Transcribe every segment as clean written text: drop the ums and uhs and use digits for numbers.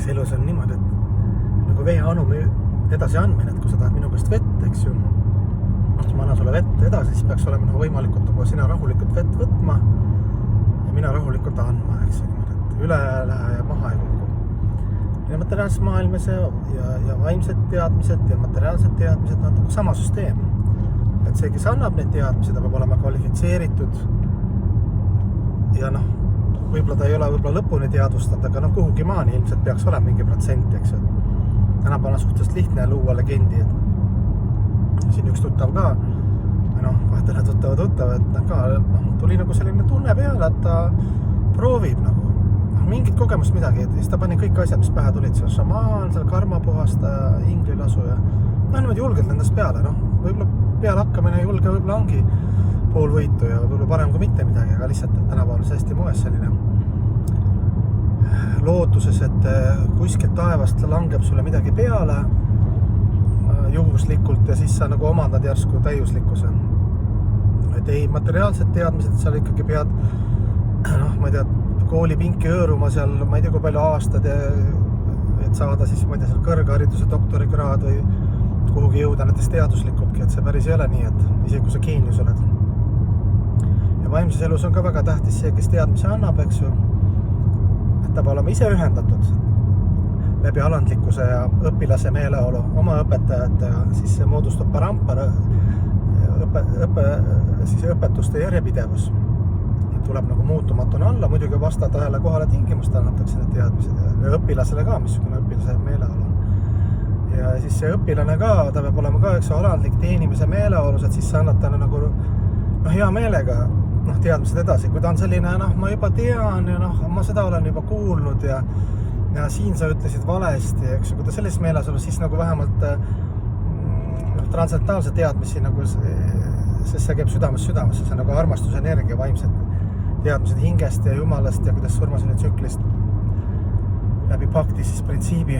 eks elus on niimoodi, et nagu vee anumi edasi andmine, et kui sa tahad minu käest vett, eks ju, siis ma annan sulle vett edasi, siis peaks olema nagu võimalikult nagu sina rahulikult vett võtma ja mina rahulikult andma, eks ju, niimoodi, et üle lähe ja maha ei kuku. Ja materiaalses maailmas ja vaimsed teadmised ja materiaalsed teadmised on nagu sama süsteem. Et see, kes annab neid teadmised, peab olema kvalifitseeritud ja noh, võib-olla ta ei ole lõpuni teadvustanud, aga noh, kuhugi maani ilmselt peaks olema mingi protsent, eks ju. Tänapäeval on suhteliselt lihtne luua legendi, et siin üks tuttav ka, noh, vahetele tuttav, et ka tuli nagu selline tunne peale, et ta proovib nagu mingit kogemust midagi, et siis ta pani kõik asjad, mis pähe tulid, seal šamaan, seal karmapuhastaja, inglilasu ja niimoodi julgelt nendest peale, noh, võib-olla peale hakkamine julge võib-olla ongi pool võitu ja võib-olla parem kui mitte midagi, aga lihtsalt tänapäeval on see hästi moes selline lootuses, et kuskilt taevast langeb sulle midagi peale juhuslikult ja siis sa nagu omandad järsku täiuslikkuse. Et ei, materiaalsed teadmised, seal ikkagi pead, noh, ma ei tea, koolipinki hõõruma seal, ma ei tea, kui palju aastad, et saada siis, ma ei tea, seal kõrghariduse doktorikraad või kuhugi jõuda näiteks teaduslikultki, et see päris ei ole nii, et isegi kui sa geenius oled. Ja vaimses elus on ka väga tähtis see, kes teadmise annab, eks ju, et ta peab olema ise ühendatud läbi alandlikkuse ja õpilase meeleolu oma õpetajatega, siis see moodustub parampar õpetuste järjepidevus. Tuleb nagu muutumatuna alla, muidugi vastad ühele kohale tingimust annatakse need teadmised ja õpilasele ka, missugune õpilase meeleolu. Ja siis see õpilane ka, ta peab olema ka üks alandlik teenimise meeleolus, et siis sa annad talle nagu hea meelega teadmised edasi. Kui ta on selline, ma juba tean ja ma seda olen juba kuulnud ja siin sa ütlesid valesti, eks ju, kui ta sellises meeles on, siis nagu vähemalt transcendentaalse teadmisi nagu, sest see käib südamest, see on nagu armastusenergia, vaimsed teadmised hingest ja jumalast ja kuidas surmaseni tsüklist läbi pakti siis printsiibi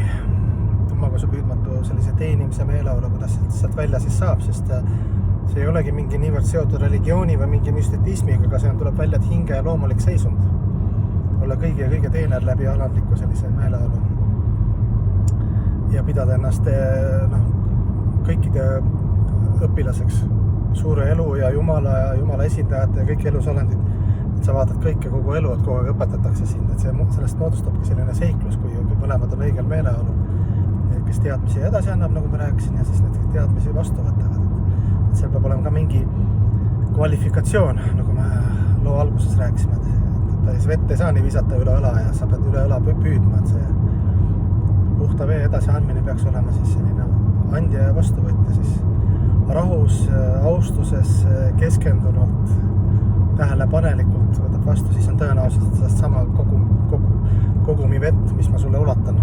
tumaga püüdmatu sellise teenimise meeleolu, kuidas sealt välja siis saab, sest see ei olegi mingi niivõrd seotud religiooni või mingi müstitismiga, aga see tuleb välja, et hinge ja loomulik seisund. Olla kõige teener läbi alandliku sellise meeleolu. Ja pidada ennast kõikide õpilaseks suure elu ja jumala esindajate ja kõik elusolendid. Et sa vaatad kõike kogu elu, et kogu aeg õpetatakse sind, et sellest moodustabki selline seiklus, kui mõlemad on õigel meeleolu. Kes teadmisi edasi annab, nagu ma rääkisin, ja siis need teadmisi vastu võtavad. Et seal peab olema ka mingi kvalifikatsioon, nagu me loo alguses rääkisime, et vett ei saa nii visata üle õla ja sa pead üle õla püüdma, et see puhta vee edasi andmine peaks olema siis selline andja ja vastuvõtja siis rahus, austuses, keskendunult, tähelepanelikult võtab vastu, siis on tõenäoliselt sellest sama kogumi vett, mis ma sulle ulatan.